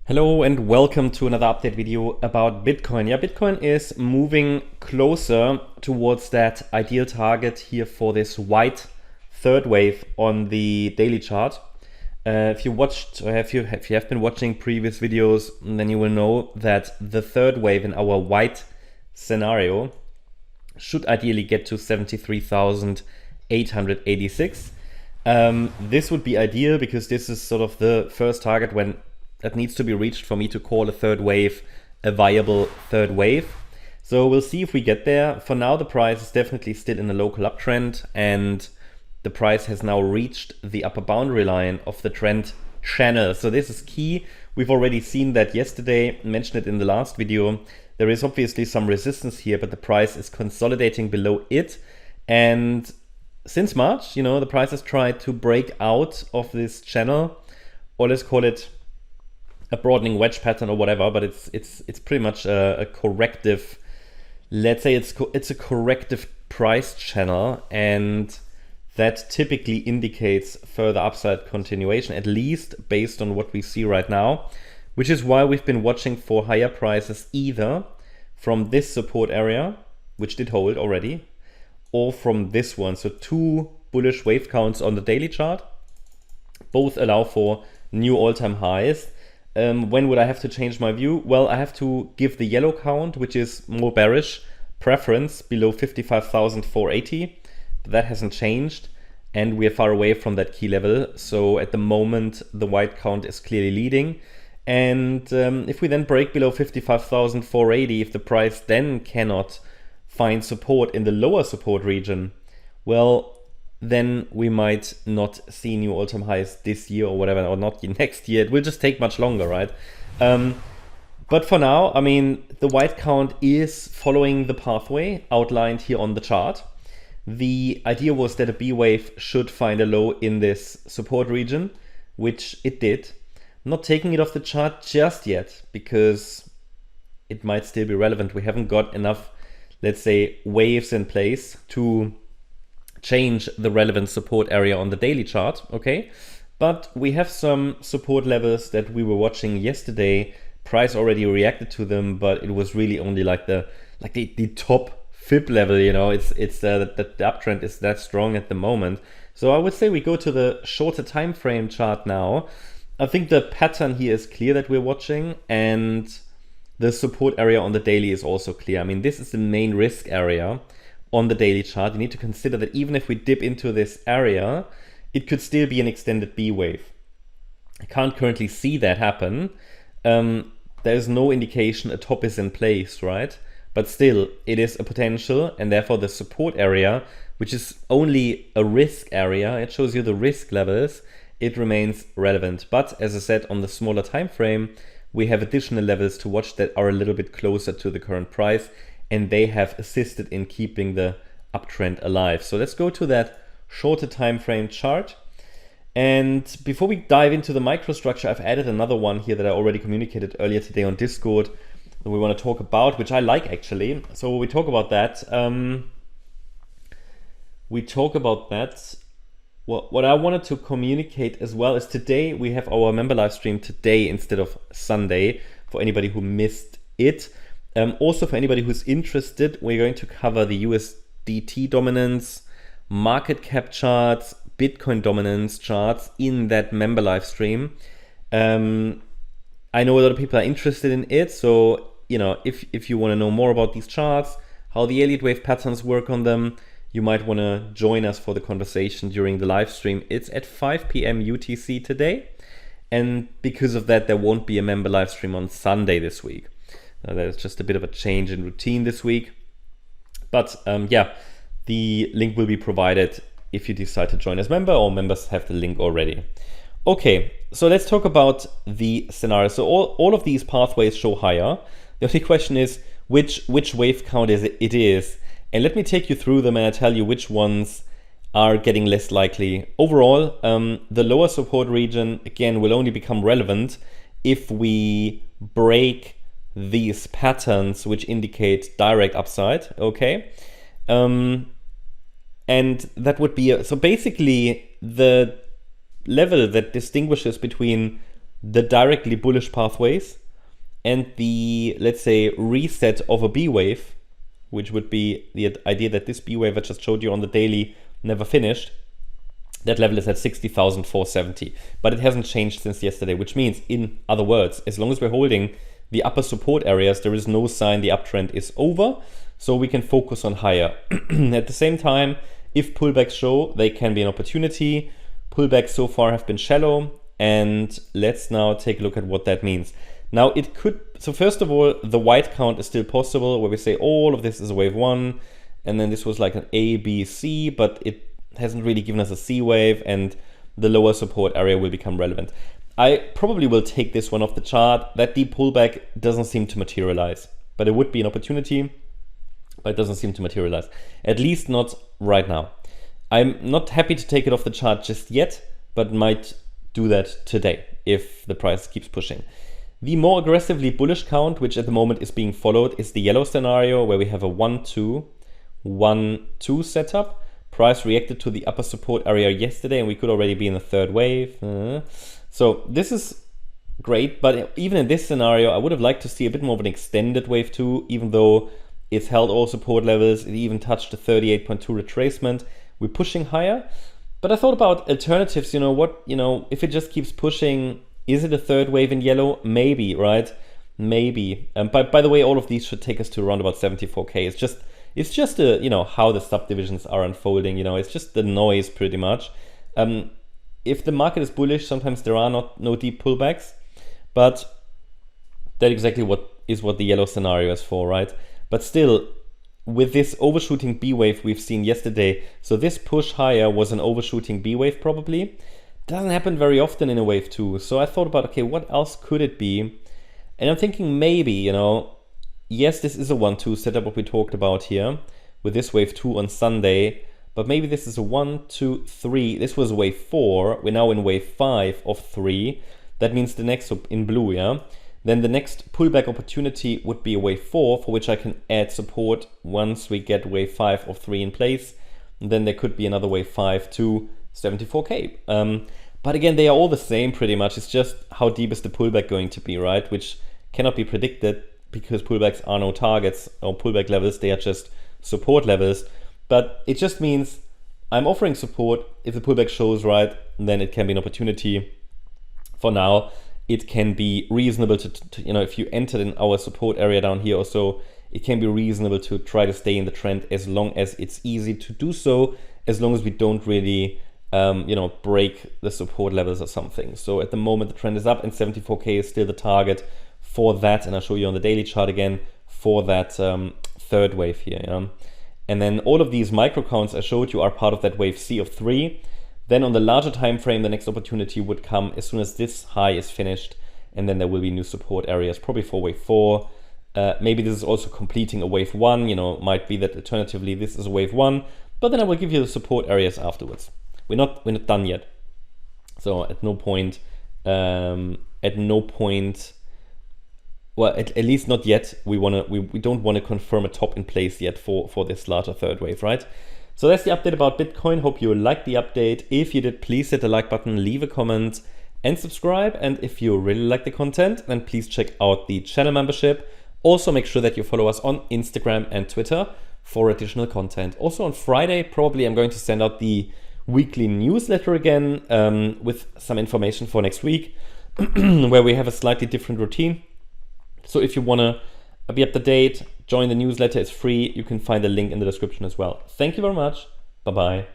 Hello and welcome to another update video about Bitcoin. Yeah, Bitcoin is moving closer towards that ideal target here for this white third wave on the daily chart. If you watched or if you have been watching previous videos, then you will know that the third wave in our white scenario should ideally get to 73,886. This would be ideal because this is sort of the first target that needs to be reached for me to call a third wave a viable third wave. So we'll see if we get there. For now, the price is definitely still in a local uptrend, and the price has now reached the upper boundary line of the trend channel. So this is key. We've already seen that yesterday, mentioned it in the last video. There is obviously some resistance here, but the price is consolidating below it. And since March, the price has tried to break out of this channel, or let's call it a broadening wedge pattern or whatever, but it's pretty much a corrective, let's say it's a corrective price channel, and that typically indicates further upside continuation, at least based on what we see right now, which is why we've been watching for higher prices either from this support area, which did hold already, or from this one. So two bullish wave counts on the daily chart, both allow for new all-time highs. When would I have to change my view? Well, I have to give the yellow count, which is more bearish, preference below 55,480. But that hasn't changed, and we are far away from that key level. So at the moment, the white count is clearly leading. And if we then break below 55,480, if the price then cannot find support in the lower support region, well, then we might not see new all-time highs this year or whatever, or not next year. It will just take much longer, right? But for now, I mean, the white count is following the pathway outlined here on the chart. The idea was that a B wave should find a low in this support region, which it did. I'm not taking it off the chart just yet because it might still be relevant. We haven't got enough, let's say, waves in place to change the relevant support area on the daily chart, okay? But we have some support levels that we were watching yesterday. Price already reacted to them, but it was really only like the top fib level, It's the uptrend is that strong at the moment. So I would say we go to the shorter time frame chart now. I think the pattern here is clear that we're watching, and the support area on the daily is also clear. I mean, this is the main risk area on the daily chart. You need to consider that even if we dip into this area, it could still be an extended B wave. I can't currently see that happen. There's no indication a top is in place, right? But still, it is a potential, and therefore the support area, which is only a risk area, it shows you the risk levels, it remains relevant. But as I said, on the smaller time frame, we have additional levels to watch that are a little bit closer to the current price, and they have assisted in keeping the uptrend alive. So let's go to that shorter time frame chart. And before we dive into the microstructure, I've added another one here that I already communicated earlier today on Discord that we want to talk about, which I like actually. So we talk about that. What I wanted to communicate as well is today we have our member live stream today instead of Sunday, for anybody who missed it. Also, for anybody who's interested, we're going to cover the USDT dominance, market cap charts, Bitcoin dominance charts in that member live stream. I know a lot of people are interested in it, so if you want to know more about these charts, how the Elliott Wave patterns work on them, you might want to join us for the conversation during the live stream. It's at 5 p.m. UTC today, and because of that, there won't be a member live stream on Sunday this week. There's just a bit of a change in routine this week. But yeah, the link will be provided if you decide to join as member, or members have the link already. Okay, so let's talk about the scenario. So all of these pathways show higher. The only question is which wave count it is. And let me take you through them and I'll tell you which ones are getting less likely. Overall, the lower support region, again, will only become relevant if we break these patterns which indicate direct upside, okay? And that would be, so basically the level that distinguishes between the directly bullish pathways and the, let's say, reset of a B wave, which would be the idea that this B wave I just showed you on the daily never finished. That level is at 60,470, but it hasn't changed since yesterday, which means, in other words, as long as we're holding the upper support areas, there is no sign the uptrend is over, so we can focus on higher. At the same time, if pullbacks show, they can be an opportunity. Pullbacks so far have been shallow, and let's now take a look at what that means. Now it could, so first of all, the white count is still possible, where we say all of this is a wave 1, and then this was like an A, B, C, but it hasn't really given us a C wave, and the lower support area will become relevant. I probably will take this one off the chart. That deep pullback doesn't seem to materialize, but it would be an opportunity, but it doesn't seem to materialize, at least not right now. I'm not happy to take it off the chart just yet, but might do that today if the price keeps pushing. The more aggressively bullish count, which at the moment is being followed, is the yellow scenario, where we have a 1-2, 1-2 setup. Price reacted to the upper support area yesterday, and we could already be in the third wave. So this is great, but even in this scenario, I would have liked to see a bit more of an extended wave 2, even though it's held all support levels. It even touched the 38.2 retracement. We're pushing higher, but I thought about alternatives. If it just keeps pushing, is it a third wave in yellow? Maybe, right? Maybe. By the way, all of these should take us to around about 74K. It's just how the subdivisions are unfolding. It's just the noise pretty much. If the market is bullish, sometimes there are no deep pullbacks, but that's exactly what the yellow scenario is for, right? But still, with this overshooting B wave we've seen yesterday, so this push higher was an overshooting B wave probably. Doesn't happen very often in a wave 2. So I thought about, okay, what else could it be? And I'm thinking maybe, yes, this is a 1-2 setup, what we talked about here, with this wave 2 on Sunday, but maybe this is a 1, 2, 3. This was wave 4. We're now in wave 5 of 3. That means the next, in blue, yeah? Then the next pullback opportunity would be a wave 4, for which I can add support once we get wave 5 of 3 in place. And then there could be another wave 5 to 74K. But again, they are all the same pretty much. It's just how deep is the pullback going to be, right? Which cannot be predicted, because pullbacks are no targets or pullback levels, they are just support levels. But it just means I'm offering support. If the pullback shows right, then it can be an opportunity. For now, it can be reasonable to if you entered in our support area down here or so, it can be reasonable to try to stay in the trend as long as it's easy to do so, as long as we don't really break the support levels or something. So at the moment the trend is up, and 74K is still the target for that, and I'll show you on the daily chart again for that third wave here. Yeah? And then all of these micro counts I showed you are part of that wave C of 3. Then on the larger time frame, the next opportunity would come as soon as this high is finished, and then there will be new support areas, probably for wave 4. Maybe this is also completing a wave 1, might be that alternatively this is a wave 1, but then I will give you the support areas afterwards. We're not done yet. So at no point, well, at least not yet, we don't want to confirm a top in place yet for this larger third wave, right? So that's the update about Bitcoin. Hope you liked the update. If you did, please hit the like button, leave a comment, and subscribe. And if you really like the content, then please check out the channel membership. Also, make sure that you follow us on Instagram and Twitter for additional content. Also on Friday, probably I'm going to send out the weekly newsletter again with some information for next week, where we have a slightly different routine. So if you want to be up to date, join the newsletter. It's free. You can find the link in the description as well. Thank you very much. Bye-bye.